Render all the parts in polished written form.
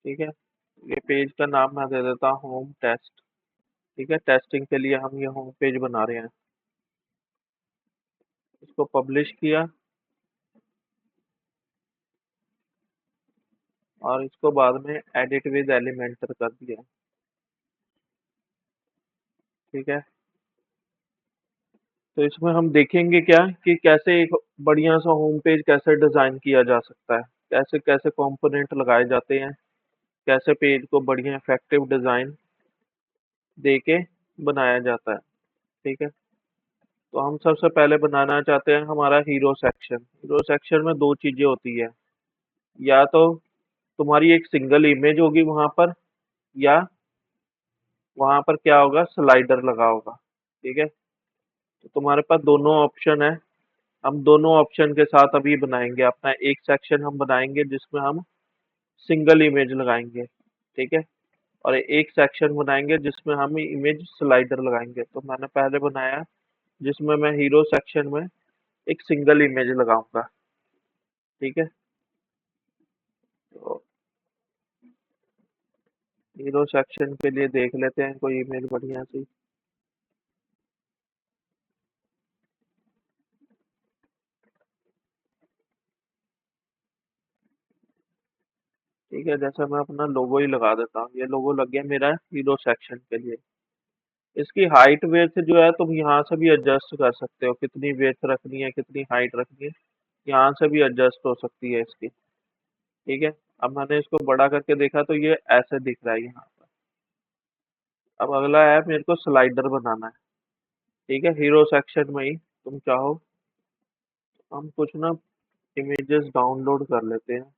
ठीक है, ये पेज का नाम मैं दे देता हूँ होम टेस्ट। ठीक है, टेस्टिंग के लिए हम ये होम पेज बना रहे हैं। इसको पब्लिश किया और इसको बाद में एडिट विद एलिमेंटर कर दिया। ठीक है, तो इसमें हम देखेंगे क्या कि कैसे एक बढ़िया सा होम पेज कैसे डिजाइन किया जा सकता है, कैसे कैसे कंपोनेंट लगाए जाते हैं, कैसे पेज को बढ़िया इफेक्टिव डिजाइन दे के बनाया जाता है। ठीक है, तो हम सबसे पहले बनाना चाहते हैं हमारा हीरो सेक्शन। हीरो सेक्शन में दो चीजें होती है, या तो तुम्हारी एक सिंगल इमेज होगी वहां पर, या वहां पर क्या होगा, स्लाइडर लगा होगा। ठीक है, तो तुम्हारे पास दोनों ऑप्शन है। हम दोनों ऑप्शन के साथ अभी बनाएंगे अपना एक सेक्शन। हम बनाएंगे जिसमें हम सिंगल इमेज लगाएंगे। ठीक है, और एक सेक्शन बनाएंगे जिसमें हम इमेज स्लाइडर लगाएंगे। तो मैंने पहले बनाया जिसमें मैं हीरो सेक्शन में एक सिंगल इमेज लगाऊंगा। ठीक है, तो हीरो सेक्शन के लिए देख लेते हैं कोई इमेज बढ़िया सी। ठीक है, जैसे मैं अपना लोगो ही लगा देता हूँ। ये लोगो लग गया मेरा हीरो सेक्शन के लिए। इसकी हाइट वेथ जो है तुम यहाँ से भी एडजस्ट कर सकते हो, कितनी वेथ रखनी है कितनी हाइट रखनी है, यहाँ से भी एडजस्ट हो सकती है इसकी। ठीक है, अब मैंने इसको बड़ा करके देखा तो ये ऐसे दिख रहा है यहाँ पर। अब अगला है मेरे को स्लाइडर बनाना है। ठीक है, हीरो सेक्शन में ही तुम चाहो हम कुछ ना इमेजेस डाउनलोड कर लेते हैं।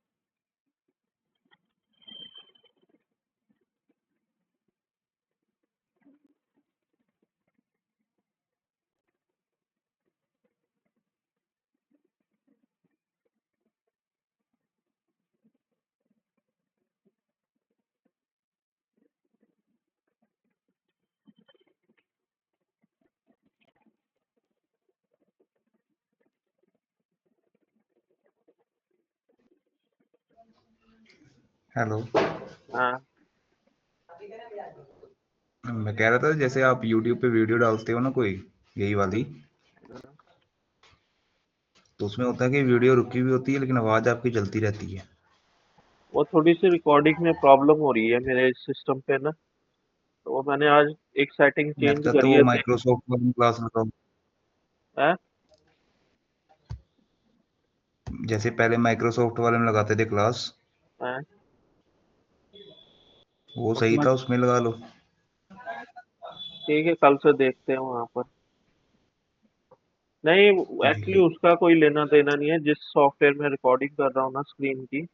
हेलो। हाँ, मैं कह रहा था जैसे आप यूट्यूब पे वीडियो डालते हो ना कोई, यही वाली, तो उसमें होता है कि वीडियो रुकी हुई होती है लेकिन आवाज़ आपकी चलती रहती है। वो थोड़ी सी रिकॉर्डिंग में प्रॉब्लम हो रही है मेरे सिस्टम पे ना, तो वो मैंने आज एक सेटिंग मैं चेंज तो कहता करी हूँ वो है देख। माइक्रोसॉफ्ट वाली क्लास लगाओ। है, जैसे पहले माइक्रोसॉफ्ट वाले में लगाते थे क्लास, है, वो सही उसमें था, उसमें लगा लो। ठीक है, कल से देखते हैं वहां पर। नहीं, एक्चुअली जी। उसका कोई लेना देना नहीं है। जिस सॉफ्टवेयर में रिकॉर्डिंग कर रहा हूँ ना स्क्रीन की,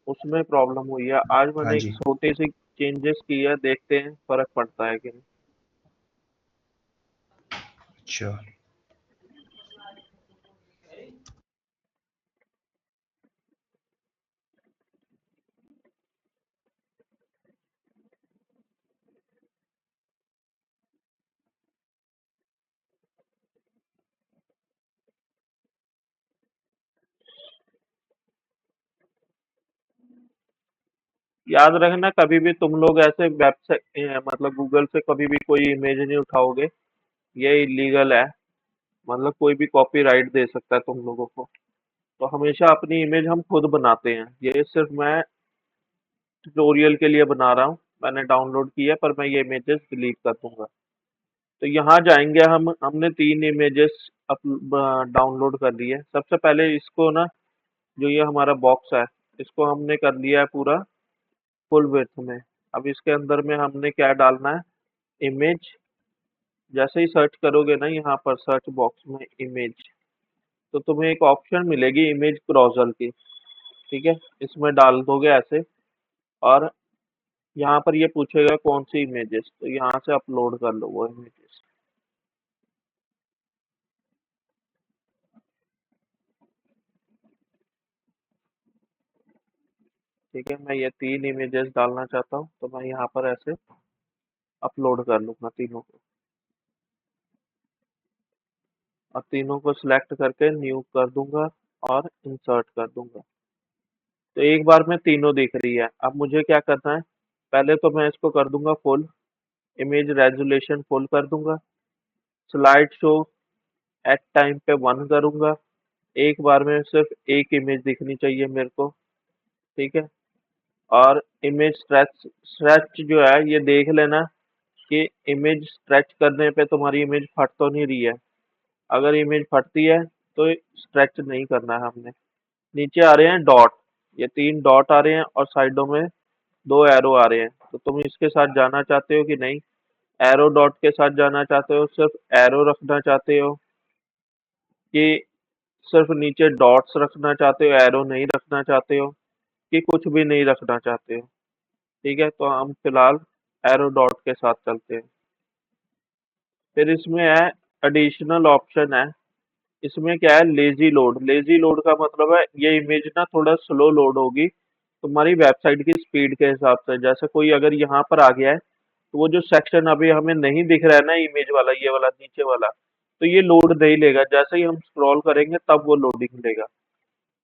उसमें प्रॉब्लम हुई है। आज हाँ मैंने एक जी। छोटी सी चेंजेस की है, देखते हैं फर्क पड़ता है कि नहीं। अच्छा। याद रखना, कभी भी तुम लोग ऐसे वेबसाइट मतलब गूगल से कभी भी कोई इमेज नहीं उठाओगे, ये इलीगल है। मतलब कोई भी कॉपीराइट दे सकता है तुम लोगों को। तो हमेशा अपनी इमेज हम खुद बनाते हैं। ये सिर्फ मैं ट्यूटोरियल के लिए बना रहा हूँ। मैंने डाउनलोड की है पर मैं ये इमेजेस डिलीट कर दूंगा। तो यहाँ जाएंगे हम। हमने तीन इमेजेस डाउनलोड कर ली है। सबसे पहले इसको ना, जो ये हमारा बॉक्स है, इसको हमने कर लिया है पूरा फुल विड्थ में। अब इसके अंदर में हमने क्या डालना है, इमेज। जैसे ही सर्च करोगे ना यहाँ पर सर्च बॉक्स में इमेज, तो तुम्हें एक ऑप्शन मिलेगी इमेज ब्राउजर की। ठीक है, इसमें डाल दोगे ऐसे, और यहाँ पर ये पूछेगा कौन सी इमेजेस, तो यहाँ से अपलोड कर लो वो इमेजेस। ठीक है, मैं ये तीन इमेजेस डालना चाहता हूँ, तो मैं यहाँ पर ऐसे अपलोड कर लूंगा तीनों को, और तीनों को सिलेक्ट करके न्यू कर दूंगा और इंसर्ट कर दूंगा। तो एक बार में तीनों दिख रही है। अब मुझे क्या करना है, पहले तो मैं इसको कर दूंगा फुल, इमेज रेजोल्यूशन फुल कर दूंगा, स्लाइड शो एट टाइम पे 1 करूंगा। एक बार में सिर्फ एक इमेज दिखनी चाहिए मेरे को, ठीक है। और इमेज स्ट्रेच स्ट्रेच जो है ये देख लेना कि इमेज स्ट्रेच करने पे तुम्हारी इमेज फट तो नहीं रही है। अगर इमेज फटती है तो स्ट्रेच नहीं करना है हमने। नीचे आ रहे हैं डॉट, ये 3 डॉट आ रहे हैं और साइडों में 2 एरो आ रहे हैं। तो तुम इसके साथ जाना चाहते हो कि नहीं, एरो डॉट के साथ जाना चाहते हो, सिर्फ एरो रखना चाहते हो, कि सिर्फ नीचे डॉट्स रखना चाहते हो, एरो नहीं रखना चाहते हो, कि कुछ भी नहीं रखना चाहते हो। ठीक है, तो हम फिलहाल एरो डॉट के साथ चलते हैं। फिर इसमें है एडिशनल ऑप्शन है, इसमें क्या है, लेजी लोड। लेजी लोड का मतलब है ये इमेज ना थोड़ा स्लो लोड होगी तुम्हारी वेबसाइट की स्पीड के हिसाब से। जैसे कोई अगर यहाँ पर आ गया है तो वो जो सेक्शन अभी हमें नहीं दिख रहा है ना इमेज वाला, ये वाला नीचे वाला, तो ये लोड नहीं लेगा। जैसे ही हम स्क्रॉल करेंगे तब वो लोडिंग लेगा।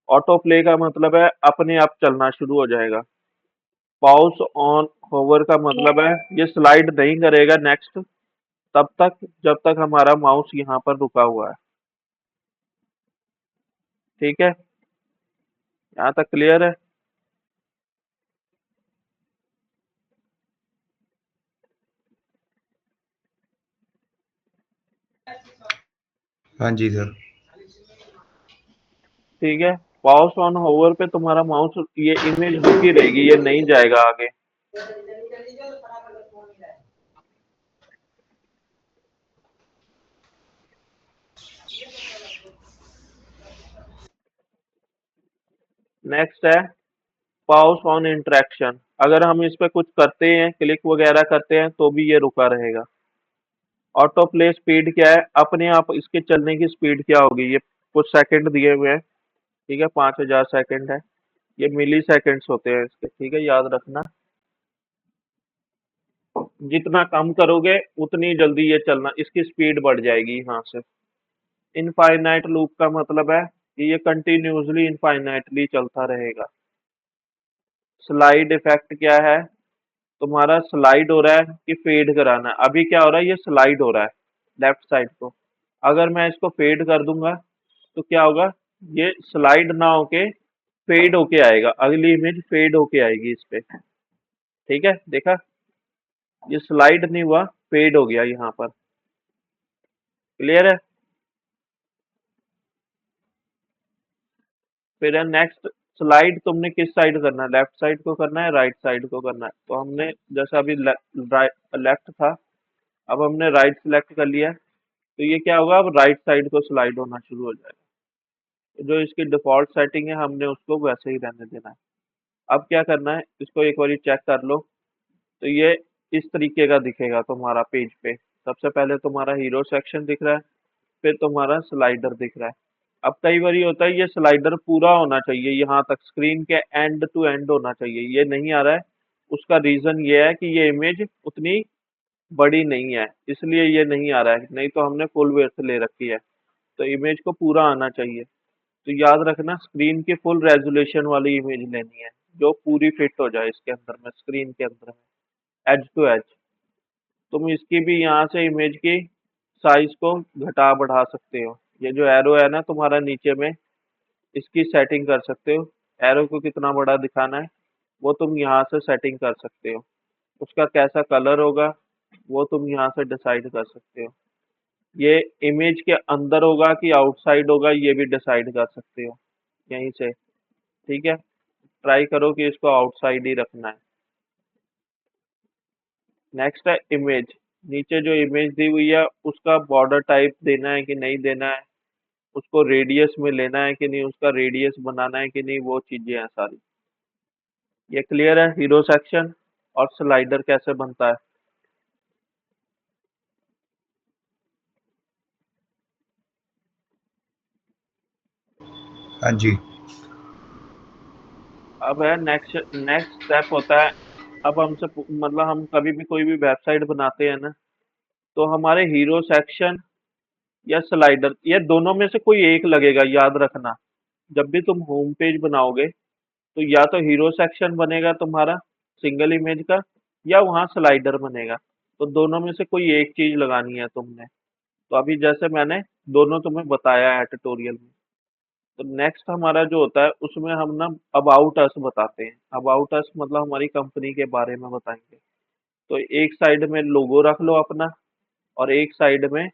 ऑटो प्ले का मतलब है अपने आप चलना शुरू हो जाएगा। पॉज ऑन होवर का मतलब है ये स्लाइड नहीं करेगा नेक्स्ट तब तक जब तक हमारा माउस यहाँ पर रुका हुआ है। ठीक है, यहाँ तक क्लियर है। हाँ जी सर। ठीक है, पॉज ऑन होवर पे तुम्हारा माउस ये इमेज रुकी रहेगी, ये नहीं जाएगा आगे। नेक्स्ट है पॉज ऑन इंटरेक्शन। अगर हम इस पे कुछ करते हैं, क्लिक वगैरह करते हैं, तो भी ये रुका रहेगा। ऑटो प्ले स्पीड क्या है, अपने आप इसके चलने की स्पीड क्या होगी, ये कुछ सेकंड दिए हुए हैं। ठीक है, 5000 सेकंड है, ये मिली सेकंड्स होते हैं इसके। ठीक है, याद रखना, जितना कम करोगे उतनी जल्दी ये चलना, इसकी स्पीड बढ़ जाएगी यहाँ से। इनफाइनाइट लूप का मतलब है कि ये कंटिन्यूसली इनफाइनाइटली चलता रहेगा। स्लाइड इफेक्ट क्या है, तुम्हारा स्लाइड हो रहा है कि फेड कराना है। अभी क्या हो रहा है, ये स्लाइड हो रहा है लेफ्ट साइड को। अगर मैं इसको फेड कर दूंगा तो क्या होगा, ये स्लाइड ना होके फेड होके आएगा, अगली इमेज फेड होके आएगी इस पे। ठीक है, देखा, ये स्लाइड नहीं हुआ, फेड हो गया यहाँ पर। क्लियर है। फिर है नेक्स्ट, स्लाइड तुमने किस साइड करना है, लेफ्ट साइड को करना है, राइट साइड को करना है। तो हमने जैसा अभी लेफ्ट था, अब हमने राइट सेलेक्ट कर लिया है, तो ये क्या होगा, अब राइट साइड को स्लाइड होना शुरू हो जाएगा। तो जो इसकी डिफॉल्ट सेटिंग है हमने उसको वैसे ही रहने देना है। अब क्या करना है, इसको एक बार चेक कर लो। तो ये इस तरीके का दिखेगा तुम्हारा पेज पे। सबसे पहले तुम्हारा हीरो सेक्शन दिख रहा है, फिर तुम्हारा स्लाइडर दिख रहा है। अब कई बार ये होता है, ये स्लाइडर पूरा होना चाहिए, यहाँ तक स्क्रीन के एंड टू एंड होना चाहिए, ये नहीं आ रहा है। उसका रीजन ये है कि ये इमेज उतनी बड़ी नहीं है, इसलिए ये नहीं आ रहा है, नहीं तो हमने फुल विड्थ ले रखी है। तो इमेज को पूरा आना चाहिए। तो याद रखना, स्क्रीन की फुल रेजोल्यूशन वाली इमेज लेनी है, जो पूरी फिट हो जाए इसके अंदर में, स्क्रीन के अंदर में, एज टू एज। तुम इसकी भी यहाँ से इमेज की साइज को घटा बढ़ा सकते हो। ये जो एरो है ना तुम्हारा नीचे में, इसकी सेटिंग कर सकते हो। एरो को कितना बड़ा दिखाना है वो तुम यहाँ से सेटिंग कर सकते हो। उसका कैसा कलर होगा वो तुम यहाँ से डिसाइड कर सकते हो। ये इमेज के अंदर होगा कि आउटसाइड होगा ये भी डिसाइड कर सकते हो यहीं से। ठीक है, ट्राई करो कि इसको आउटसाइड ही रखना है। नेक्स्ट है इमेज। नीचे जो इमेज दी हुई है उसका बॉर्डर टाइप देना है कि नहीं देना है, उसको रेडियस में लेना है कि नहीं, उसका रेडियस बनाना है कि नहीं, वो चीजें हैं सारी। ये क्लियर है, हीरो सेक्शन और स्लाइडर कैसे बनता है। हाँ जी। अब है नेक्स्ट नेक्स्ट स्टेप होता है। अब हमसे मतलब हम कभी भी कोई भी वेबसाइट बनाते हैं ना, तो हमारे हीरो सेक्शन या स्लाइडर, ये दोनों में से कोई एक लगेगा, याद रखना। जब भी तुम होम पेज बनाओगे तो या तो हीरो सेक्शन बनेगा तुम्हारा सिंगल इमेज का, या वहां स्लाइडर बनेगा। तो दोनों में से कोई एक चीज लगानी है तुमने। तो अभी जैसे मैंने दोनों तुम्हें बताया है ट्यूटोरियल में। तो नेक्स्ट हमारा जो होता है उसमें हम ना अबाउट अस बताते हैं। अबाउट अस मतलब हमारी कंपनी के बारे में बताएंगे। तो एक साइड में लोगो रख लो अपना, और एक साइड में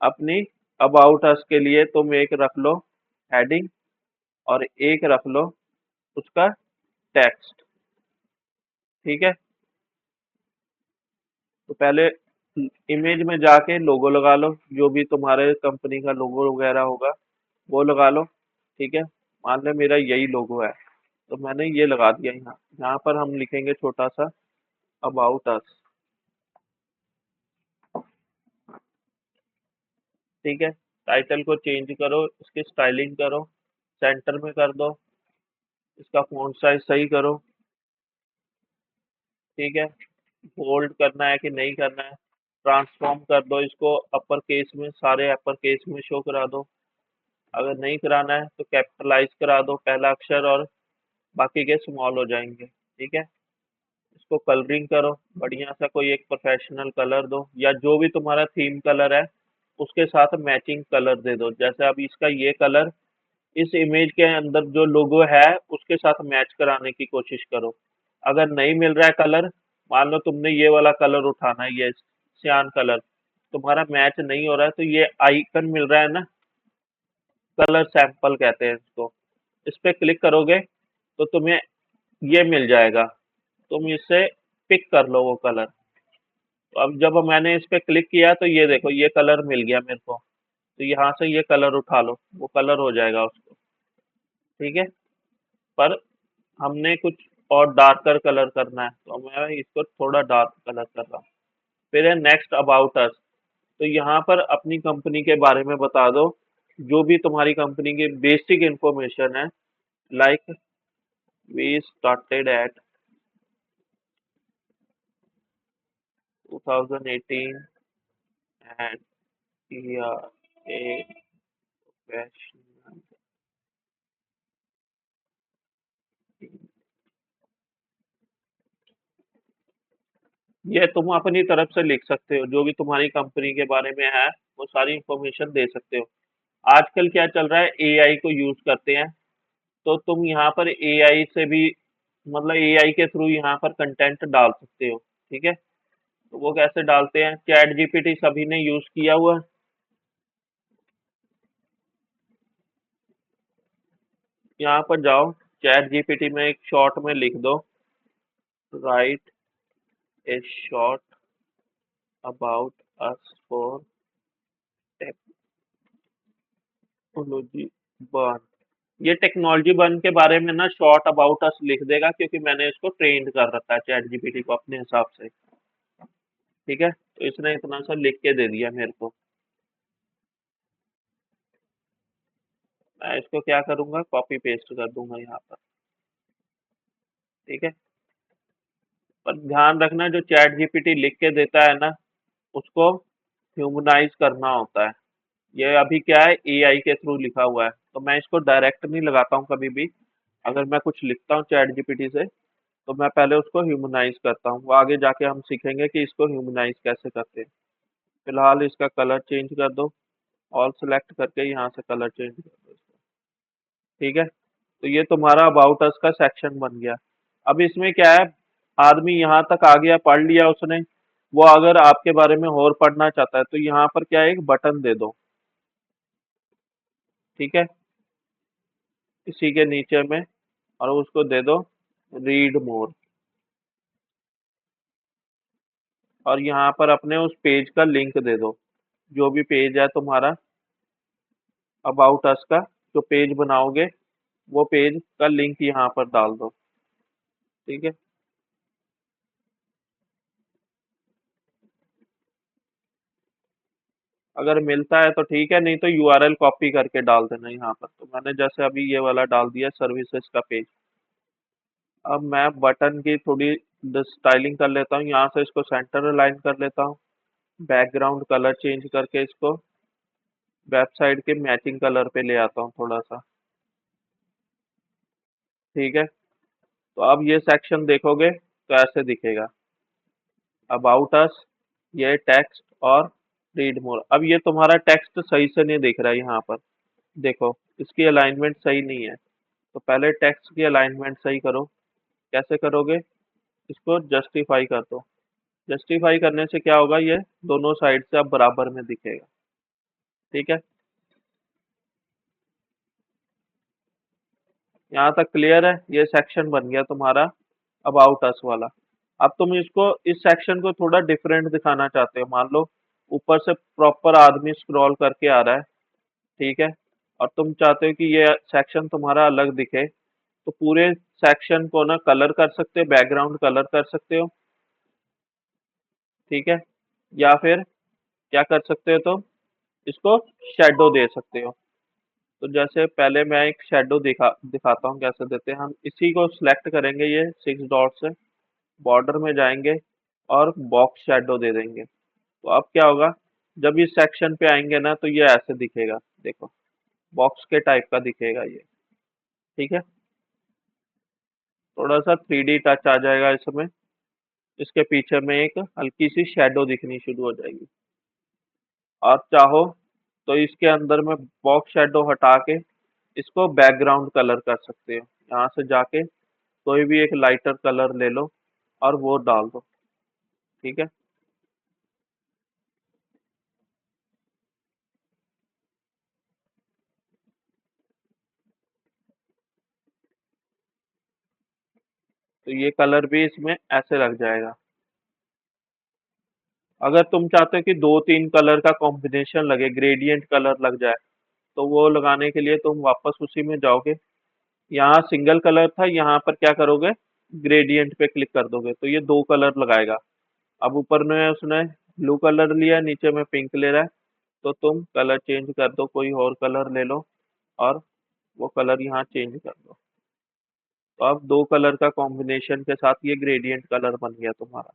अपनी अबाउट अस के लिए तुम एक रख लो हेडिंग, और एक रख लो उसका टेक्स्ट। ठीक है। तो पहले इमेज में जाके लोगो लगा लो, जो भी तुम्हारे कंपनी का लोगो वगैरह होगा वो लगा लो। ठीक है। मान लो मेरा यही लोगो है, तो मैंने ये लगा दिया। यहाँ यहाँ पर हम लिखेंगे छोटा सा अबाउट अस। ठीक है। टाइटल को चेंज करो, इसकी स्टाइलिंग करो, सेंटर में कर दो, इसका फॉन्ट साइज सही करो। ठीक है। बोल्ड करना है कि नहीं करना है, ट्रांसफॉर्म कर दो इसको अपर केस में, सारे अपर केस में शो करा दो। अगर नहीं कराना है तो कैपिटलाइज करा दो पहला अक्षर, और बाकी के स्मॉल हो जाएंगे। ठीक है। इसको कलरिंग करो, बढ़िया सा कोई एक प्रोफेशनल कलर दो, या जो भी तुम्हारा थीम कलर है उसके साथ मैचिंग कलर दे दो। जैसे अभी इसका ये कलर इस इमेज के अंदर जो लोगो है उसके साथ मैच कराने की कोशिश करो। अगर नहीं मिल रहा है कलर, मान लो तुमने ये वाला कलर उठाना है, ये सियान कलर, तुम्हारा मैच नहीं हो रहा है, तो ये आइकन मिल रहा है ना, कलर सैंपल कहते हैं इसको। इस पे क्लिक करोगे तो तुम्हें ये मिल जाएगा, तुम इससे पिक कर लो वो कलर। तो अब जब मैंने इस पे क्लिक किया तो ये देखो ये कलर मिल गया मेरे को। तो यहाँ से ये कलर उठा लो, वो कलर हो जाएगा उसको। ठीक है। पर हमने कुछ और डार्कर कलर करना है, तो मैं इसको थोड़ा डार्क कलर कर रहा हूँ। फिर है नेक्स्ट अबाउट अस। तो यहाँ पर अपनी कंपनी के बारे में बता दो, जो भी तुम्हारी कंपनी की बेसिक इंफॉर्मेशन है, like we started at 2018 and we are a professional. ये तुम अपनी तरफ से लिख सकते हो, जो भी तुम्हारी कंपनी के बारे में है वो सारी इंफॉर्मेशन दे सकते हो। आजकल क्या चल रहा है, एआई को यूज करते हैं। तो तुम यहाँ पर एआई से भी, मतलब एआई के थ्रू यहाँ पर कंटेंट डाल सकते हो। ठीक है। तो वो कैसे डालते हैं, चैट जीपीटी सभी ने यूज किया हुआ है। यहाँ पर जाओ, चैट जीपीटी में एक शॉर्ट में लिख दो, right A short about us for technology burn. ये टेक्नोलॉजी बर्न के बारे में ना शॉर्ट अबाउट अस लिख देगा, क्योंकि मैंने इसको ट्रेंड कर रखा है चैट जीपीटी को अपने हिसाब से। ठीक है। तो इसने इतना सा लिख के दे दिया मेरे को। मैं इसको क्या करूंगा, कॉपी पेस्ट कर दूंगा यहाँ पर। ठीक है। पर ध्यान रखना, जो चैट जीपीटी लिख के देता है ना, उसको ह्यूमनाइज करना होता है। ये अभी क्या है, एआई के थ्रू लिखा हुआ है, तो मैं इसको डायरेक्ट नहीं लगाता हूँ कभी भी। अगर मैं कुछ लिखता हूँ चैट जीपीटी से, तो मैं पहले उसको ह्यूमनाइज करता हूँ। वो आगे जाके हम सीखेंगे कि इसको ह्यूमनाइज कैसे करते हैं। फिलहाल इसका कलर चेंज कर दो, ऑल सेलेक्ट करके यहाँ से कलर चेंज कर दो इसका। ठीक है। तो ये तुम्हारा अबाउट अस का सेक्शन बन गया। अब इसमें क्या है, आदमी यहाँ तक आ गया, पढ़ लिया उसने, वो अगर आपके बारे में और पढ़ना चाहता है तो यहाँ पर क्या है, एक बटन दे दो। ठीक है। इसी के नीचे में, और उसको दे दो रीड मोर। और यहाँ पर अपने उस पेज का लिंक दे दो, जो भी पेज है तुम्हारा अबाउट अस का, जो पेज बनाओगे वो पेज का लिंक यहाँ पर डाल दो। ठीक है। अगर मिलता है तो ठीक है, नहीं तो यूआरएल कॉपी करके डाल देना यहाँ पर। तो मैंने जैसे अभी ये वाला डाल दिया, सर्विसेज का पेज। अब मैं बटन की थोड़ी स्टाइलिंग कर लेता हूँ, यहाँ से इसको सेंटर अलाइन कर लेता हूँ। बैकग्राउंड कलर चेंज करके इसको वेबसाइट के मैचिंग कलर पे ले आता हूँ थोड़ा सा। ठीक है। तो अब ये सेक्शन देखोगे तो ऐसे दिखेगा, अबाउट अस, ये टेक्स्ट और रीड मोर। अब ये तुम्हारा टेक्स्ट सही से नहीं दिख रहा है यहाँ पर, देखो इसकी अलाइनमेंट सही नहीं है। तो पहले टेक्स्ट की अलाइनमेंट सही करो। कैसे करोगे? इसको जस्टिफाई कर दो। जस्टिफाई करने से क्या होगा, ये दोनों साइड से अब बराबर में दिखेगा। ठीक है, यहाँ तक क्लियर है? ये सेक्शन बन गया तुम्हारा अबाउट अस वाला। अब तुम इसको, इस सेक्शन को थोड़ा डिफरेंट दिखाना चाहते हो। मान लो ऊपर से प्रॉपर आदमी स्क्रॉल करके आ रहा है, ठीक है, और तुम चाहते हो कि ये सेक्शन तुम्हारा अलग दिखे, तो पूरे सेक्शन को ना कलर कर सकते हो, बैकग्राउंड कलर कर सकते हो। ठीक है, या फिर क्या कर सकते हो तुम, इसको शेडो दे सकते हो। तो जैसे पहले मैं एक शेडो दिखाता हूँ कैसे देते हैं। हम इसी को सिलेक्ट करेंगे, ये 6 डॉट से बॉर्डर में जाएंगे और बॉक्स शेडो दे देंगे। तो अब क्या होगा, जब इस सेक्शन पे आएंगे ना तो ये ऐसे दिखेगा, देखो बॉक्स के टाइप का दिखेगा ये। ठीक है, थोड़ा सा 3D टच आ जाएगा इसमें। इसके पीछे में एक हल्की सी शेडो दिखनी शुरू हो जाएगी। और चाहो तो इसके अंदर में बॉक्स शेडो हटा के इसको बैकग्राउंड कलर कर सकते हो। यहाँ से जाके कोई भी एक लाइटर कलर ले लो और वो डाल दो। ठीक है, तो ये कलर भी इसमें ऐसे लग जाएगा। अगर तुम चाहते हो कि 2-3 कलर का कॉम्बिनेशन लगे, ग्रेडियंट कलर लग जाए, तो वो लगाने के लिए तुम वापस उसी में जाओगे। यहाँ सिंगल कलर था, यहाँ पर क्या करोगे, ग्रेडियंट पे क्लिक कर दोगे तो ये 2 कलर लगाएगा। अब ऊपर में उसने ब्लू कलर लिया, नीचे में पिंक ले रहा है, तो तुम कलर चेंज कर दो, कोई और कलर ले लो और वो कलर यहाँ चेंज कर दो। तो अब 2 कलर का कॉम्बिनेशन के साथ ये ग्रेडियंट कलर बन गया तुम्हारा।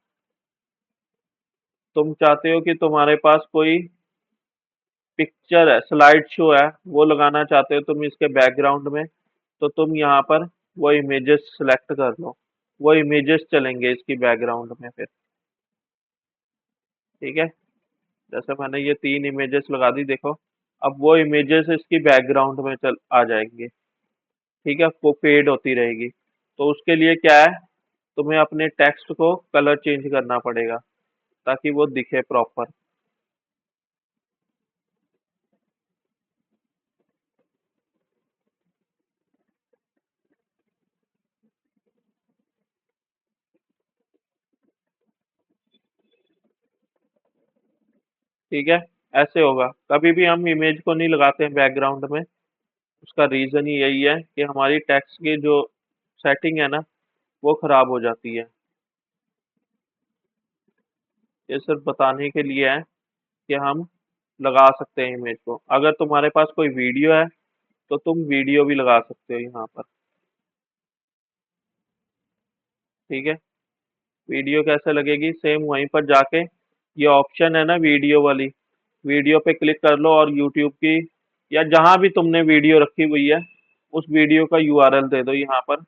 तुम चाहते हो कि तुम्हारे पास कोई पिक्चर है, स्लाइड शो है, वो लगाना चाहते हो तुम इसके बैकग्राउंड में, तो तुम यहाँ पर वो इमेजेस सेलेक्ट कर लो। वो इमेजेस चलेंगे इसकी बैकग्राउंड में फिर। ठीक है, जैसे मैंने ये 3 इमेजेस लगा दी, देखो अब वो इमेजेस इसकी बैकग्राउंड में चल आ जाएंगे। ठीक है, वो फेड होती रहेगी। तो उसके लिए क्या है, तुम्हें अपने टेक्स्ट को कलर चेंज करना पड़ेगा ताकि वो दिखे प्रॉपर। ठीक है, ऐसे होगा। कभी भी हम इमेज को नहीं लगाते हैं बैकग्राउंड में, उसका रीजन ही यही है कि हमारी टेक्स्ट की जो सेटिंग है ना, वो खराब हो जाती है। ये सिर्फ बताने के लिए है कि हम लगा सकते हैं इमेज को। अगर तुम्हारे पास कोई वीडियो है तो तुम वीडियो भी लगा सकते हो यहाँ पर। ठीक है, वीडियो कैसे लगेगी, सेम वहीं पर जाके ये ऑप्शन है ना वीडियो वाली, वीडियो पे क्लिक कर लो और यूट्यूब की या जहाँ भी तुमने वीडियो रखी हुई है उस वीडियो का यूआरएल दे दो यहाँ पर।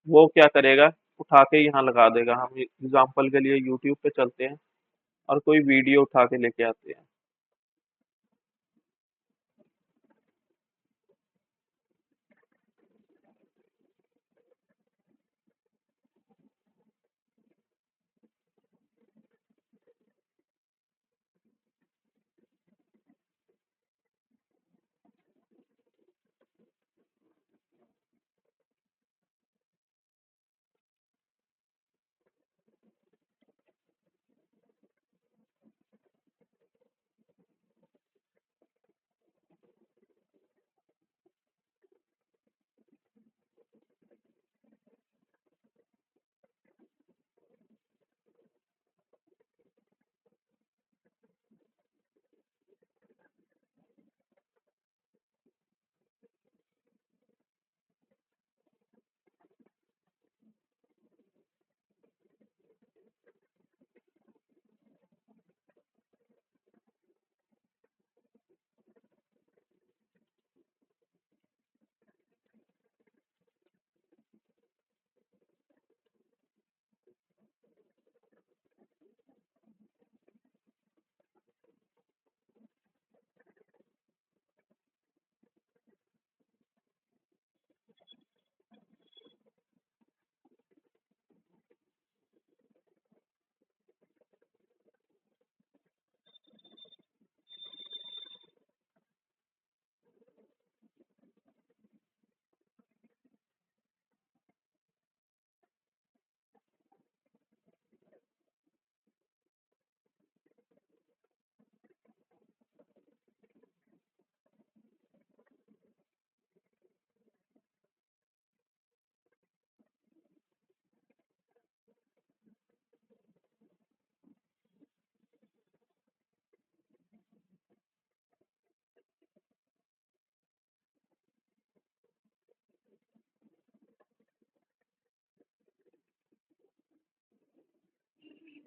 वो क्या करेगा, उठा के यहाँ लगा देगा। हम एग्जांपल के लिए यूट्यूब पे चलते हैं और कोई वीडियो उठा के लेके आते हैं।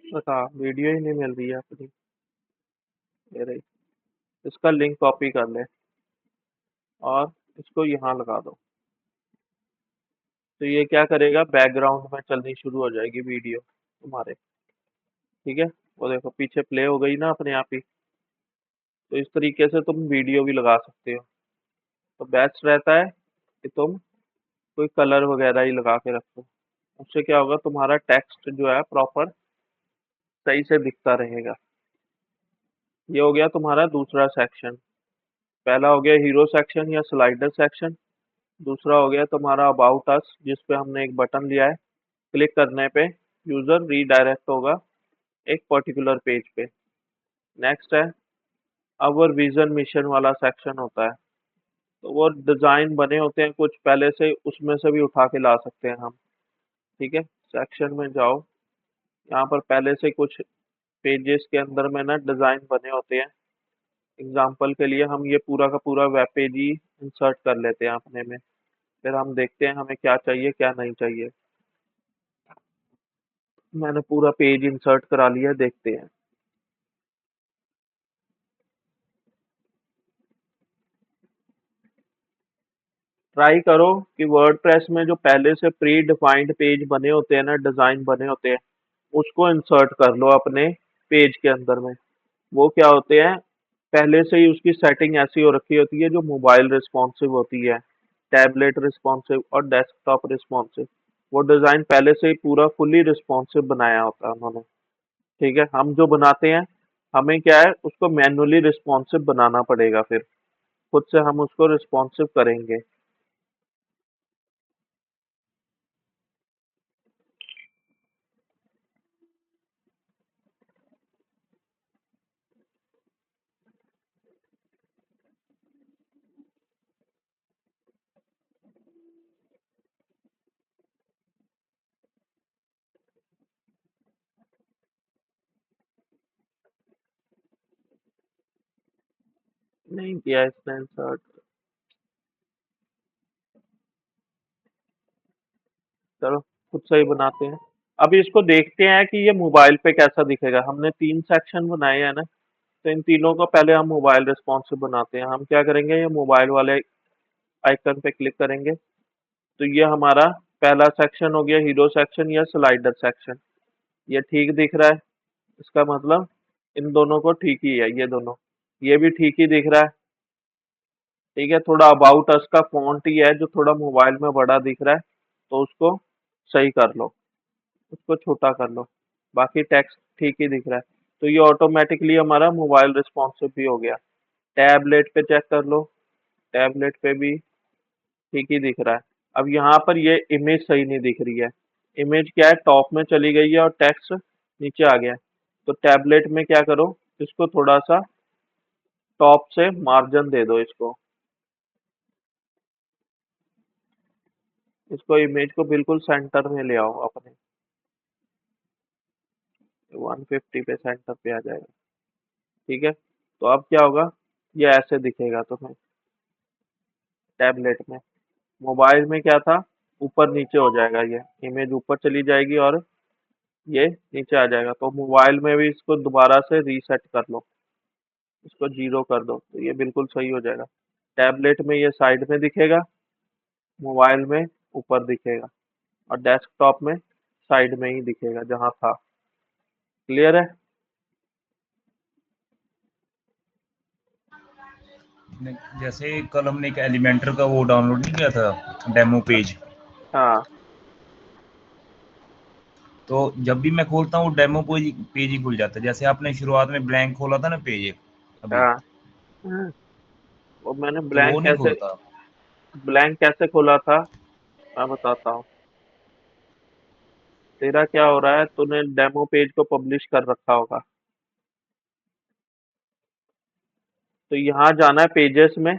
बता, वीडियो ही नहीं मिल रही है अपनी। ये रही। इसका लिंक कॉपी कर ले और इसको यहाँ लगा दो। तो ये क्या करेगा, बैकग्राउंड में चलनी शुरू हो जाएगी वीडियो तुम्हारे। ठीक है, वो देखो पीछे प्ले हो गई ना अपने आप ही। तो इस तरीके से तुम वीडियो भी लगा सकते हो। तो बेस्ट रहता है कि तुम कोई कलर वगैरह ही लगा के रखो। उससे क्या होगा, तुम्हारा टेक्स्ट जो है प्रॉपर सही से दिखता रहेगा। ये हो गया तुम्हारा दूसरा सेक्शन। पहला हो गया हीरो सेक्शन या स्लाइडर सेक्शन। दूसरा हो गया तुम्हारा अबाउट अस, जिस पे हमने एक बटन लिया है। क्लिक करने पे यूजर रीडायरेक्ट होगा एक पर्टिकुलर पेज पे। नेक्स्ट है अवर विजन मिशन वाला सेक्शन होता है। तो वो डिजाइन बने होते हैं कुछ पहले से, उसमें से भी उठा के ला सकते हैं हम। ठीक है, सेक्शन में जाओ। यहाँ पर पहले से कुछ पेजेस के अंदर में ना डिजाइन बने होते हैं। एग्जाम्पल के लिए हम ये पूरा का पूरा वेब पेज ही इंसर्ट कर लेते हैं अपने में। फिर हम देखते हैं हमें क्या चाहिए क्या नहीं चाहिए। मैंने पूरा पेज इंसर्ट करा लिया, देखते हैं। ट्राई करो कि वर्डप्रेस में जो पहले से प्री डिफाइंड पेज बने होते हैं ना, डिजाइन बने होते हैं, उसको इंसर्ट कर लो अपने पेज के अंदर में। वो क्या होते हैं, पहले से ही उसकी सेटिंग ऐसी हो रखी होती है जो मोबाइल रिस्पॉन्सिव होती है, टैबलेट रिस्पॉन्सिव और डेस्कटॉप रिस्पॉन्सिव। वो डिजाइन पहले से ही पूरा फुली रिस्पॉन्सिव बनाया होता है उन्होंने। ठीक है, हम जो बनाते हैं, हमें क्या है उसको मैन्युअली रिस्पॉन्सिव बनाना पड़ेगा। फिर खुद से हम उसको रिस्पॉन्सिव करेंगे। नहीं किया इसने इंसर्ट। चलो खुद से ही बनाते हैं। अभी इसको देखते हैं कि ये मोबाइल पे कैसा दिखेगा। हमने 3 सेक्शन बनाए हैं ना, तो इन तीनों को पहले हम मोबाइल रिस्पॉन्सिव बनाते हैं। हम क्या करेंगे, ये मोबाइल वाले आइकन पे क्लिक करेंगे। तो ये हमारा पहला सेक्शन हो गया हीरो सेक्शन या स्लाइडर सेक्शन। ये ठीक दिख रहा है, इसका मतलब इन दोनों को ठीक ही है ये दोनों। ये भी ठीक ही दिख रहा है। ठीक है, थोड़ा अबाउट अस का फॉन्ट ही है जो थोड़ा मोबाइल में बड़ा दिख रहा है, तो उसको सही कर लो, उसको छोटा कर लो। बाकी टेक्स्ट ठीक ही दिख रहा है। तो ये ऑटोमेटिकली हमारा मोबाइल रिस्पॉन्सिव भी हो गया। टैबलेट पे चेक कर लो, टैबलेट पे भी ठीक ही दिख रहा है। अब यहाँ पर ये इमेज सही नहीं दिख रही है। इमेज क्या है, टॉप में चली गई है और टेक्स्ट नीचे आ गया है। तो टैबलेट में क्या करो, इसको थोड़ा सा टॉप से मार्जिन दे दो इसको। इसको इमेज को बिल्कुल सेंटर में ले आओ अपने। 150 पे सेंटर पे आ जाएगा। ठीक है, तो अब क्या होगा, ये ऐसे दिखेगा तुम्हें टैबलेट में। मोबाइल में क्या था, ऊपर नीचे हो जाएगा, ये इमेज ऊपर चली जाएगी और ये नीचे आ जाएगा। तो मोबाइल में भी इसको दोबारा से रीसेट कर लो, इसको 0 कर दो, तो ये बिल्कुल सही हो जाएगा। टैबलेट में ये साइड में दिखेगा, मोबाइल में ऊपर दिखेगा और डेस्कटॉप में साइड में ही दिखेगा जहाँ था। क्लियर है? जैसे कल हमने एक एलिमेंटर का वो डाउनलोड नहीं किया था, डेमो पेज। हाँ तो जब भी मैं खोलता हूँ डेमो पेज पेज ही खुल जाता है। जैसे आपने शुरुआत में ब्लैंक खोला था ना पेज एक अभी, हाँ हाँ। वो मैंने तो वो नहीं खुलता। ब्लैंक कैसे खोला था, मैं बताता हूँ। तेरा क्या हो रहा है, तूने डेमो पेज को पब्लिश कर रखा होगा। तो यहाँ जाना है पेजेस में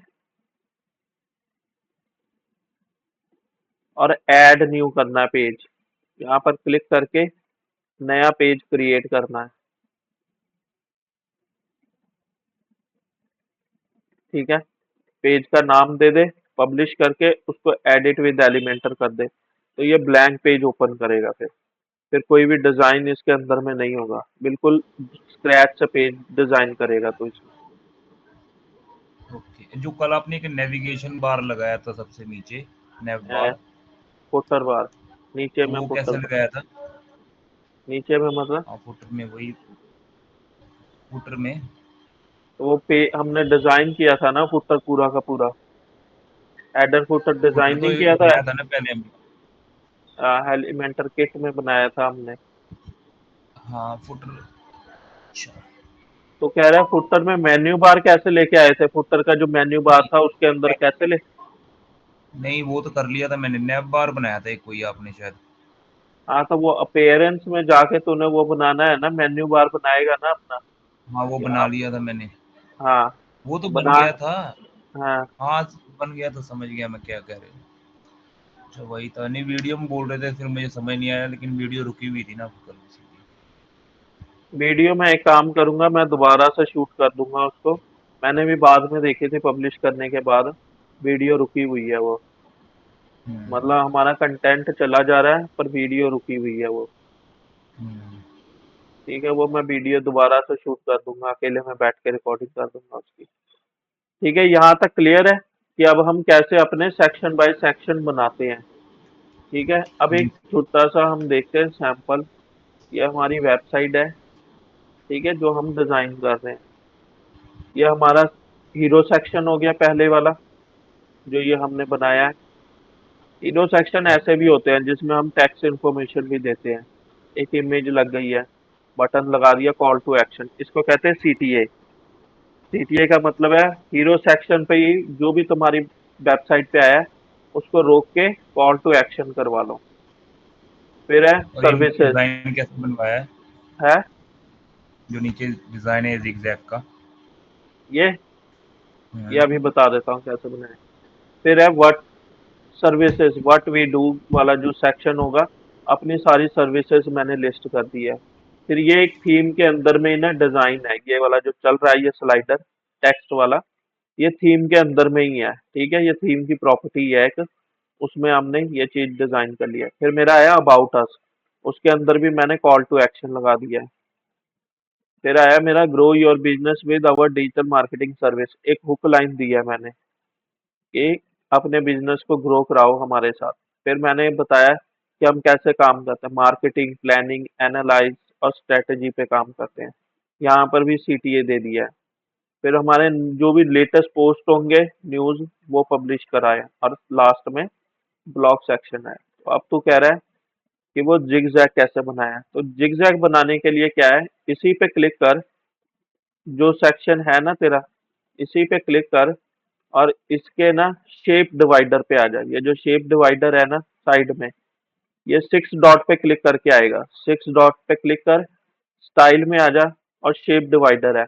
और ऐड न्यू करना है पेज। यहाँ पर क्लिक करके नया पेज क्रिएट करना है। ठीक है, पेज का नाम दे दे, पब्लिश करके उसको एडिट विद एलिमेंटर कर दे, तो ये ब्लैंक पेज ओपन करेगा फिर। फिर कोई भी डिजाइन इसके अंदर में नहीं होगा, बिल्कुल स्क्रैच से पेज डिजाइन करेगा तो इसमें। ओके, जो कल आपने एक नेविगेशन बार लगाया था सबसे नीचे, नेव बार, फुटर बार, नीचे तो में वो फुटर कैसे बार, लगाया था? नीचे में मतलब हाँ, फुटर में वही, फुटर में। तो वो पे हमने डिजाइन किया था ना फुटर पूरा का पूरा, हेडर फुटर फुटर डिजाइन तो नहीं ये किया था। बनाया था ना पहले हमने। एलिमेंटर किट में बनाया था हमने। हाँ, फुटर। अच्छा। तो कह रहा है फुटर में मेन्यू बार कैसे लेके आए थे, फुटर का जो मेन्यू बार नहीं, था उसके अंदर कैसे ले। नहीं वो तो कर लिया था मैंने, नेव बार बनाया था एक कोई आपने शायद। हाँ तो वो अपीयरेंस में जाके तूने वो बनाना है ना, मेन्यू बार बनाएगा ना अपना। हाँ, वो बना यहाँ लिया था मैंने। हाँ वो तो बन बना। गया था। हाँ हाँ, बन गया तो समझ गया मैं क्या कह रहे हो। अच्छा, वही था, नहीं वीडियो में बोल रहे थे फिर मुझे समझ नहीं आया, लेकिन वीडियो रुकी हुई थी ना कल इसीलिए। वीडियो में एक काम करूंगा, मैं दोबारा से शूट कर दूंगा उसको। मैंने भी बाद में देखी थी पब्लिश करने के बाद, वीडियो रुकी हुई है वो। हम्म। मतलब हमारा कंटेंट चला जा रहा है पर वीडियो रुकी हुई है वो। हम्म। ठीक है, वो मैं वीडियो दोबारा से शूट कर दूंगा, अकेले में बैठ के रिकॉर्डिंग कर दूंगा उसकी। ठीक है, यहाँ तक क्लियर है कि अब हम कैसे अपने सेक्शन बाय सेक्शन बनाते हैं। ठीक है, अब हम्म। एक छोटा सा हम देखते हैं सैंपल। ये हमारी वेबसाइट है, ठीक है, जो हम डिजाइन कर रहे हैं। ये हमारा हीरो सेक्शन हो गया पहले वाला, जो ये हमने बनाया है। हीरो सेक्शन ऐसे भी होते हैं जिसमें हम टेक्स्ट इन्फॉर्मेशन भी देते हैं। एक इमेज लग गई है, बटन लगा दिया, कॉल टू एक्शन, इसको कहते हैं सीटीए। सीटीए का मतलब है हीरो सेक्शन पे ही जो भी तुम्हारी वेबसाइट पे आया है उसको रोक के कॉल टू एक्शन करवा लो। फिर है और ये सर्विसेज। डिजाइन कैसे बनवाया है? है जो नीचे डिजाइन है जिगजैग का। ये ये हम्म। अभी बता देता हूँ कैसे बनाए। फिर है what services, what we do वाला जो सेक्शन होगा, अपनी सारी सर्विसेज मैंने लिस्ट कर दी है। फिर ये एक थीम के अंदर में ही ना डिजाइन है, ये वाला जो चल रहा है ये स्लाइडर टेक्स्ट वाला, ये थीम के अंदर में ही है। ठीक है, ये थीम की प्रॉपर्टी है एक, उसमें हमने ये चीज डिजाइन कर लिया है। फिर मेरा आया अबाउट अस, उसके अंदर भी मैंने कॉल टू एक्शन लगा दिया है। फिर आया मेरा grow your business with our digital marketing service, एक हुक लाइन दी है मैंने कि अपने बिजनेस को ग्रो कराओ हमारे साथ। फिर मैंने बताया कि हम कैसे काम करते हैं, मार्केटिंग, प्लानिंग, एनालाइज और स्ट्रेटजी पे काम करते हैं। यहाँ पर भी सीटीए दे दिया है। फिर हमारे जो भी लेटेस्ट पोस्ट होंगे न्यूज़, वो पब्लिश कराए, और लास्ट में ब्लॉग सेक्शन है। तो अब तू कह रहा है कि वो जिग जैग कैसे बनाया है, तो जिग जैग बनाने के लिए क्या है, इसी पे क्लिक कर, जो सेक्शन है ना तेरा, इसी पे क्लिक कर, और इसके ना शेप डिवाइडर पे आ जा। ये जो शेप डिवाइडर है ना साइड में, ये 6 डॉट पे क्लिक करके आएगा, 6 डॉट पे क्लिक कर, स्टाइल में आ जा, और शेप डिवाइडर है।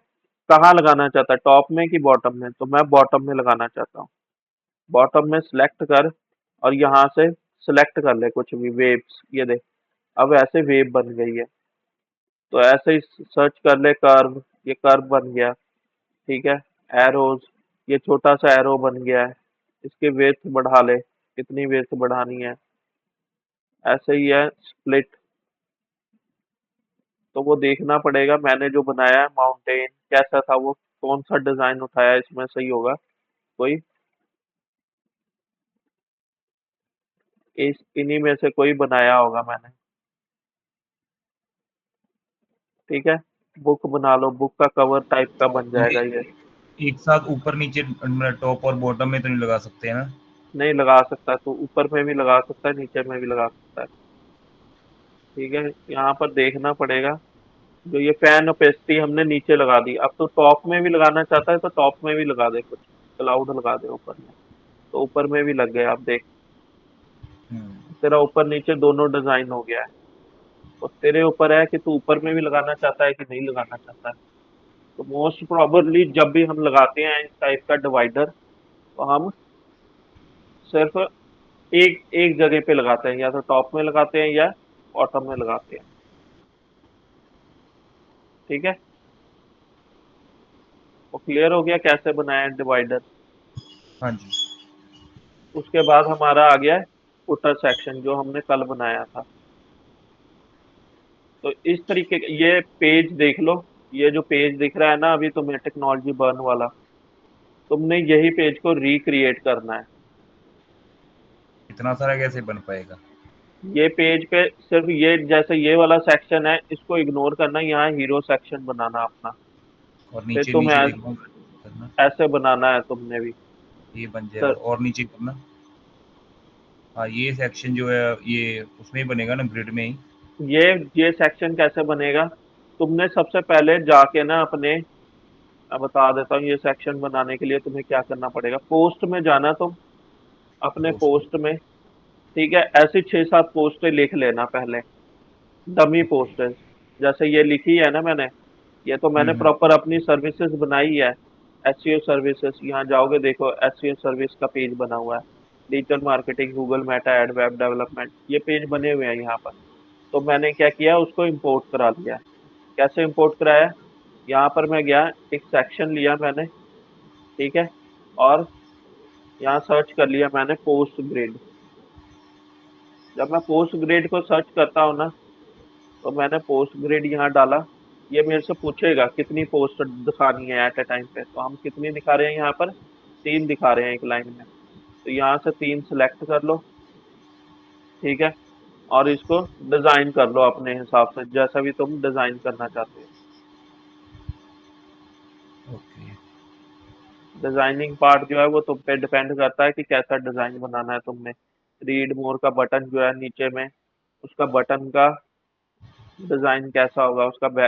कहाँ लगाना चाहता है, टॉप में कि बॉटम में, तो मैं बॉटम में लगाना चाहता हूँ। बॉटम में सिलेक्ट कर, और यहाँ से सिलेक्ट कर ले कुछ भी वेव्स, ये देख, अब ऐसे वेव बन गई है। तो ऐसे ही सर्च कर ले कर्व, ये कर्व बन गया। ठीक है, एरोज, ये छोटा सा एरो बन गया है। इसकी विड्थ बढ़ा ले, कितनी विड्थ बढ़ानी है। ऐसे ही है स्प्लिट, तो वो देखना पड़ेगा। मैंने जो बनाया है माउंटेन कैसा था, वो कौन सा डिजाइन उठाया इसमें सही होगा कोई, इस इन्हीं में से कोई बनाया होगा मैंने। ठीक है, बुक बना लो, बुक का कवर टाइप का बन तो जाएगा ये। एक साथ ऊपर नीचे मतलब टॉप और बॉटम में तो नहीं लगा सकते हैं ना? नहीं लगा सकता, तो ऊपर में भी लगा सकता है, नीचे में भी लगा सकता है। ठीक है, यहाँ पर देखना पड़ेगा। जो ये फैन ओपेसिटी हमने नीचे लगा दी, अब तो टॉप में भी लगाना चाहता है तो टॉप में भी लगा दे, कुछ क्लाउड लगा दे ऊपर में, तो ऊपर में भी लग गया। अब देख, हम्म। तेरा ऊपर नीचे दोनों डिजाइन हो गया है। तो तेरे ऊपर है कि तू ऊपर में भी लगाना चाहता है कि नहीं लगाना चाहता है। तो मोस्ट प्रोबेबली जब भी हम लगाते हैं इस टाइप का डिवाइडर, तो हम सिर्फ एक एक जगह पे लगाते हैं, या तो टॉप में लगाते हैं या बॉटम में लगाते हैं। ठीक है, वो क्लियर हो गया कैसे बनाया है डिवाइडर। हाँ जी। उसके बाद हमारा आ गया फुटर सेक्शन, जो हमने कल बनाया था। तो इस तरीके ये पेज देख लो, ये जो पेज दिख रहा है ना अभी तुम्हें टेक्नोलॉजी बर्न वाला, तुमने यही पेज को रिक्रिएट करना है। इतना सारा कैसे बन पाएगा? ये पेज पे सिर्फ ये जैसे ये वाला सेक्शन है इसको इग्नोर करना, यहाँ हीरो सेक्शन बनाना अपना। और फिर नीचे तुम्हें नीचे देखना करना। ऐसे बनाना है तुमने भी। ये बन जाएगा सर और नीचे करना। हाँ, ये सेक्शन जो है ये उसमें ही बनेगा ना, ग्रिड में ही? ये ये सेक्शन कैसे बनेगा, तुमने सबसे पहले जाके ना अपने, मैं बता देता हूँ ये सेक्शन बनाने के लिए तुम्हें क्या करना पड़ेगा। पोस्ट में जाना तुम, अपने पोस्ट में। पोस्ट में, ठीक है, ऐसी 6-7 पोस्टें लिख लेना पहले, डमी ओके। पोस्टें। जैसे ये लिखी है ना मैंने, ये तो मैंने हम्म। प्रॉपर अपनी सर्विसेज बनाई है। एसईओ सर्विसेज, यहाँ जाओगे देखो एसईओ सर्विस का पेज बना हुआ है। Digital marketing, Google Meta ad, web development, ये पेज बने हुए हैं यहाँ पर। तो मैंने क्या किया, उसको इंपोर्ट करा लिया। कैसे इंपोर्ट कराया, यहाँ पर मैं गया, एक सेक्शन लिया मैंने, ठीक है, और यहाँ सर्च कर लिया मैंने पोस्ट ग्रिड। जब मैं पोस्ट ग्रिड को सर्च करता हूँ ना, तो मैंने पोस्ट ग्रिड यहाँ डाला। ये मेरे से पूछेगा कितनी पोस्ट दिखानी है एट ए टाइम पे, तो हम कितनी दिखा रहे हैं यहाँ पर, 3 दिखा रहे हैं एक लाइन में। तो यहाँ से 3 सिलेक्ट कर लो, ठीक है, और इसको डिजाइन कर लो अपने हिसाब से, जैसा भी तुम डिजाइन करना चाहते हो। ओके। डिजाइनिंग पार्ट जो है वो तुम पे डिपेंड करता है कि कैसा डिजाइन बनाना है तुमने। रीड मोर का बटन जो है नीचे में, उसका बटन का डिजाइन कैसा होगा, उसका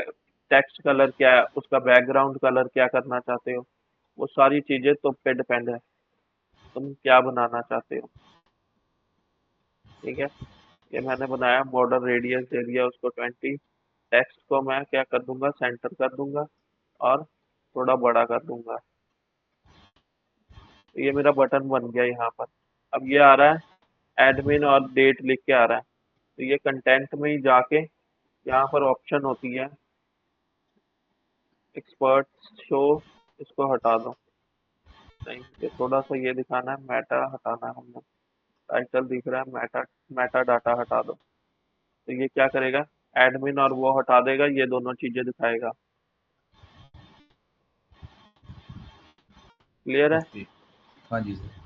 टेक्स्ट कलर क्या है, उसका बैकग्राउंड कलर क्या करना चाहते हो, वो सारी चीजें तुम पे डिपेंड है, तुम क्या बनाना चाहते हो। ठीक है, ये मैंने बनाया, बॉर्डर रेडियस दे दिया उसको 20। टेक्स्ट को मैं क्या कर दूंगा, सेंटर कर दूंगा और थोड़ा बड़ा कर दूंगा। तो ये मेरा बटन बन गया यहाँ पर। अब ये आ रहा है एडमिन और डेट लिख के आ रहा है। तो ये कंटेंट में ही जाके यहाँ पर ऑप्शन होती है एक्सपर्ट शो, इसको हटा दो। नहीं, ये थोड़ा सा ये दिखाना है, मेटा हटाना है हमने। टाइटल दिख रहा है, मेटा, मेटा डाटा हटा दो। तो ये क्या करेगा, एडमिन और वो हटा देगा, ये दोनों चीजें दिखाएगा। क्लियर है। ओके। हाँ जी सर।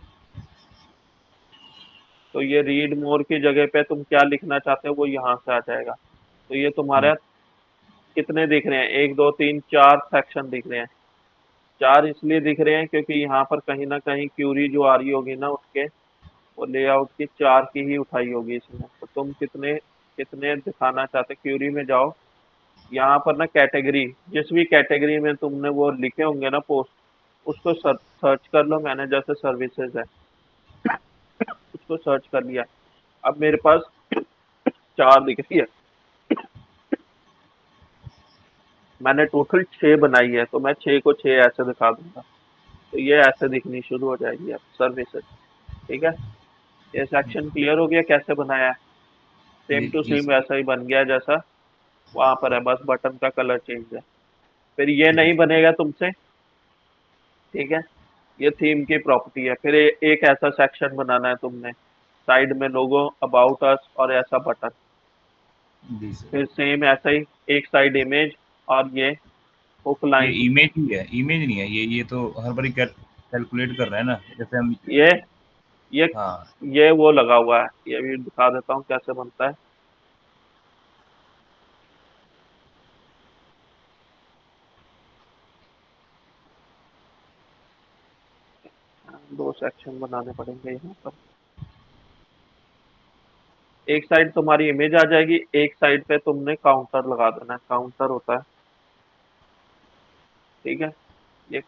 तो ये रीड मोर की जगह पे तुम क्या लिखना चाहते हो वो यहाँ से आ जाएगा। तो ये हम्म। तुम्हारे कितने दिख रहे हैं, 1 2 3 4 सेक्शन दिख रहे हैं। 4 इसलिए दिख रहे हैं क्योंकि यहाँ पर कहीं ना कहीं क्यूरी जो आ रही होगी ना उसके, वो लेआउट की 4 की ही उठाई होगी इसमें। तो तुम कितने कितने दिखाना चाहते, क्यूरी में जाओ, यहाँ पर ना कैटेगरी, जिस भी कैटेगरी में तुमने वो लिखे होंगे ना पोस्ट, उसको सर्च कर लो। मैंने जैसे सर्विसेज है, उसको सर्च कर लिया। अब मेरे पास 4 दिख रही है, मैंने टोटल 6 बनाई है, तो मैं 6 को 6 ऐसे दिखा दूंगा। तो ये ऐसे दिखनी शुरू हो जाएगी अब सर्विसेज। ठीक है, ये सेक्शन क्लियर हो गया कैसे बनाया है। सेम जी टू जी सेम सर। वैसा ही बन गया जैसा वहां पर है, बस बटन का कलर चेंज है। फिर ये जी नहीं बनेगा तुमसे, ठीक है, ये थीम की प्रॉपर्टी है। फिर एक ऐसा सेक्शन बनाना है तुमने, साइड में लोगो, अबाउट अस और ऐसा बटन। जी सर। फिर सेम ऐसा ही एक साइड इमेज और ये हुक ये लाइन। इमेज ही है, इमेज नहीं है ये तो हर बारी कैलकुलेट कर रहा है ना, जैसे हम। ये ये हाँ। ये वो लगा हुआ है, ये भी दिखा देता हूँ कैसे बनता है। 2 सेक्शन बनाने पड़ेंगे यहाँ पर। एक साइड तुम्हारी इमेज आ जाएगी, एक साइड पे तुमने काउंटर लगा देना है, काउंटर होता है, ठीक है। ये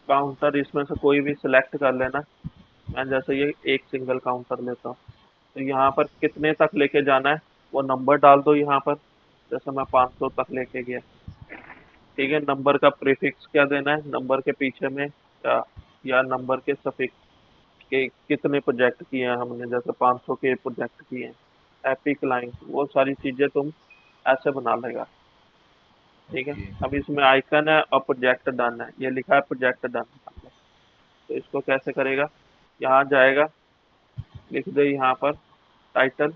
काउंटर, इसमें से कोई भी सिलेक्ट कर लेना। मैं जैसे ये एक सिंगल काउंटर लेता हूँ। तो यहाँ पर कितने तक लेके जाना है, वो नंबर डाल दो यहाँ पर। जैसे मैं 500 तक लेके गया, ठीक है। नंबर का प्रीफिक्स क्या देना है, नंबर के पीछे में, या नंबर के सफिक्स के कितने प्रोजेक्ट किए हैं हमने, जैसे 500 के प्रोजेक्ट किए हैं, एपिक लाइन, वो सारी चीजें तुम ऐसे बना लेगा। ठीक है, ओके। अब इसमें आइकन है और प्रोजेक्ट डन है, ये लिखा है प्रोजेक्ट डन। तो इसको कैसे करेगा, यहाँ जाएगा, लिख दे यहाँ पर टाइटल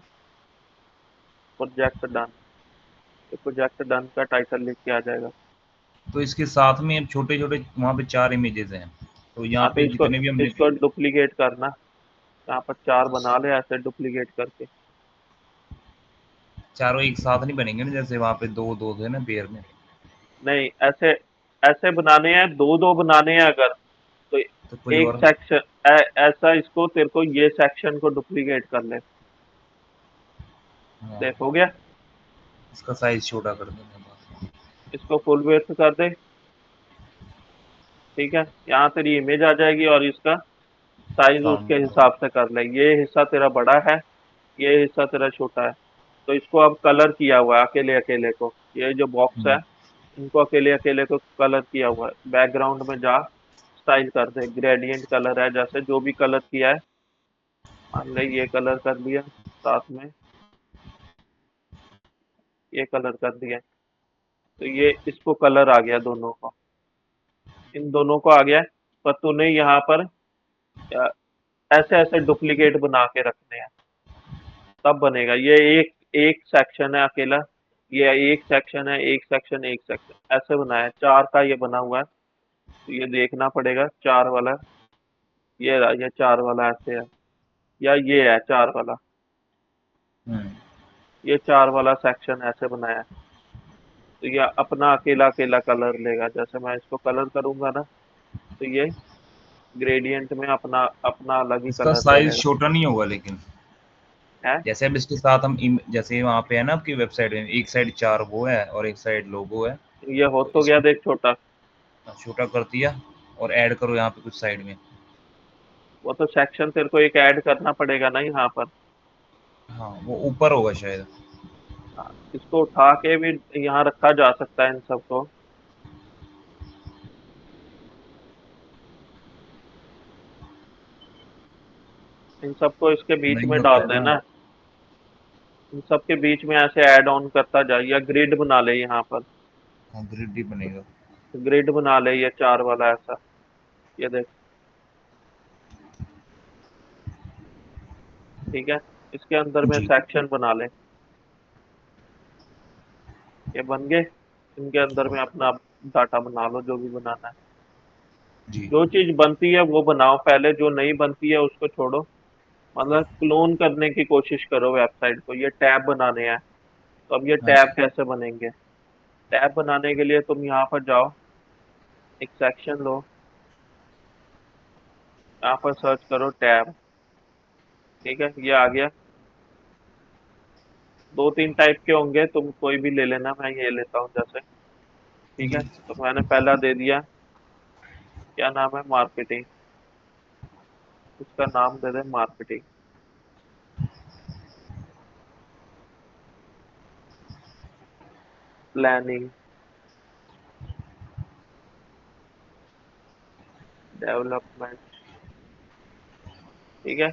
प्रोजेक्ट डन, ये प्रोजेक्ट डन का टाइटल लिख के आ जाएगा। तो इसके साथ में अब छोटे-छोटे वहाँ पे 4 इमेजेस हैं। तो यहाँ हाँ, तो पे इसको जितने भी हमने इसको डुप्लीकेट करना, यहाँ पर 4 बना ले ऐसे डुप्लीकेट करके। चारों एक साथ नहीं बनेंगे ना, जैसे वहाँ पे 2-2 थे ना पेयर में। नहीं, ऐसे ऐसे बनाने हैं, 2-2 बनाने हैं अगर, तो तो कोई एक और। सेक्शन ऐसा, इसको तेरे को ये सेक्शन को डुप्लीकेट कर ले। हाँ, देख हो गया। इसका साइज़ छोटा कर देंगे बस। इसको फुल विड्थ कर दे। ठीक है, यहाँ तेरी इमेज आ जाएगी और इसका साइज उसके सामने हिसाब से कर ले। ये हिस्सा तेरा बड़ा है, ये हिस्सा तेरा छोटा है। तो इसको अब कलर किया हुआ है अकेले अकेले को, ये जो बॉक्स हुँ, है इनको अकेले अकेले को कलर किया हुआ है। बैकग्राउंड में जा, स्टाइल कर दे, ग्रेडियंट कलर है, जैसे जो भी कलर किया है, मान ले ये कलर कर दिया, साथ में ये कलर कर दिया। तो ये इसको कलर आ गया दोनों को, इन दोनों को आ गया। पर तूने यहाँ पर ऐसे ऐसे डुप्लीकेट बना के रखने हैं, तब बनेगा। ये एक एक सेक्शन है अकेला, ये एक सेक्शन है, एक सेक्शन, एक सेक्शन, ऐसे बनाया है। 4 का ये बना हुआ है, तो ये देखना पड़ेगा 4 वाला। ये रहा, ये 4 वाला ऐसे है, या ये है 4 वाला, हुँ, ये 4 वाला सेक्शन ऐसे बनाया है। तो ये अपना अकेला अकेला कलर लेगा। जैसे मैं इसको कलर करूंगा ना, तो ये ग्रेडियंट में अपना अपना अलग ही इसका कलर ले साइज़ लेगा। छोटा नहीं होगा लेकिन? है, जैसे अब इसके साथ हम जैसे वहाँ पे है ना आपकी वेबसाइट में, एक साइड 4 वो है और एक साइड लोगो है। ये हो तो तो गया इसको देख छोटा। छोटा कर दिया और ऐड करो यहाँ पे कुछ साइड में। वो तो सेक्शन तेरे को एक ऐड करना पड़ेगा ना यहाँ पर। हाँ, वो ऊपर होगा शायद। हाँ, इसको उठा के भी यहाँ रखा जा सकता है इन सबको। इन सबको इसके बीच नहीं में होता डाल है ना। देना। इन सबके बीच में ऐसे ऐड ऑन करता जा, या ग्रिड बना ले यहाँ पर। हाँ, ग्रिड ही बनेगा। ग्रिड बना ले, ये 4 वाला ऐसा। ये देख, ठीक है। इसके अंदर में जी, सेक्शन बना ले, ये बन गए। इनके अंदर में अपना डाटा बना लो, जो भी बनाना है। जी। जो चीज बनती है वो बनाओ पहले, जो नहीं बनती है उसको छोड़ो। मतलब क्लोन करने की कोशिश करो वेबसाइट को। ये टैब बनाने हैं, तो अब ये हाँ टैब जी, कैसे बनेंगे? टैब बनाने के लिए तुम यहाँ पर जाओ, एक सेक्शन लो, यहाँ पर सर्च करो टैब। ठीक है, ये आ गया। 2-3 टाइप के होंगे, तुम कोई भी ले लेना, मैं ये लेता हूँ जैसे। ठीक है, जी। तो मैंने पहला दे दिया, क्या नाम है, मार्केटिंग। इसका नाम दे दे मार्केटिंग। Planning, development. ठीक है।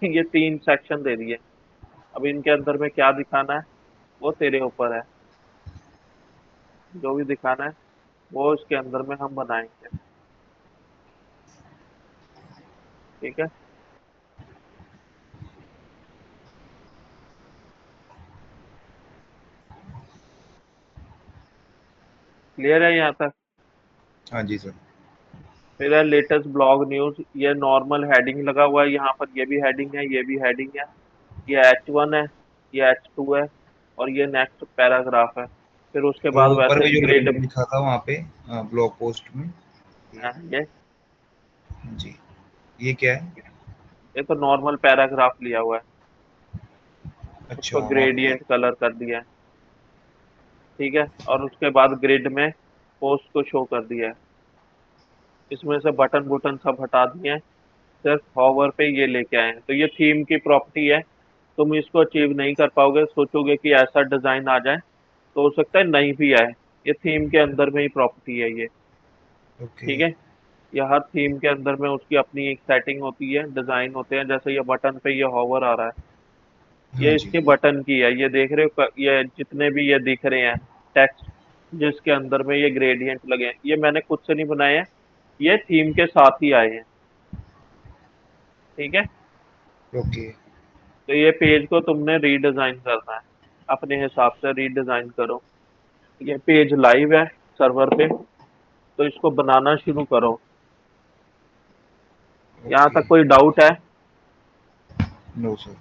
ये 3 सेक्शन दे दिए। अब इनके अंदर में क्या दिखाना है, वो तेरे ऊपर है। जो भी दिखाना है वो इसके अंदर में हम बनाएंगे। ठीक है, क्लियर है यहाँ तक? हाँ जी सर। फिर है लेटेस्ट ब्लॉग न्यूज, ये नॉर्मल हेडिंग लगा हुआ है यहाँ पर, ये भी हेडिंग है, ये भी हेडिंग है। ये H1 है, ये H2 है, और ये नेक्स्ट पैराग्राफ है। फिर उसके और वो बाद ऊपर वैसे में जो ग्रिड लिखा था वहाँ पे ब्लॉग पोस्ट में। है ये। जी, ये क्या है? ये तो नॉर्मल पैराग्राफ लिया हुआ है, अच्छा, उसको वहाँ पे। ग्रेडियंट कलर कर दिया है। ठीक है, और उसके बाद ग्रिड में पोस्ट को शो कर दिया है। इसमें से बटन बुटन सब हटा दिए हैं, सिर्फ हॉवर पे ये लेके आए हैं। तो ये थीम की प्रॉपर्टी है, तुम इसको अचीव नहीं कर पाओगे। सोचोगे कि ऐसा डिजाइन आ जाए, तो हो सकता है नहीं भी आए। ये थीम के अंदर में ही प्रॉपर्टी है ये। ओके। ठीक है, ये हर थीम के अंदर में उसकी अपनी एक सेटिंग होती है, डिजाइन होते हैं। जैसे ये बटन पे ये हॉवर आ रहा है, हाँ ये जी। इसके बटन की है। ये देख रहे हो, ये जितने भी ये दिख रहे हैं टेक्स्ट, जिसके अंदर में ये ग्रेडियंट लगे हैं, ये मैंने खुद से नहीं बनाए हैं, ये थीम के साथ ही आए हैं। ठीक है, ओके। तो ये पेज को तुमने रीडिजाइन करना है। अपने हिसाब से रीडिजाइन करो। ये पेज लाइव है सर्वर पे, तो इसको बनाना शुरू करो। यहाँ ओके। तक कोई डाउट है? No sir.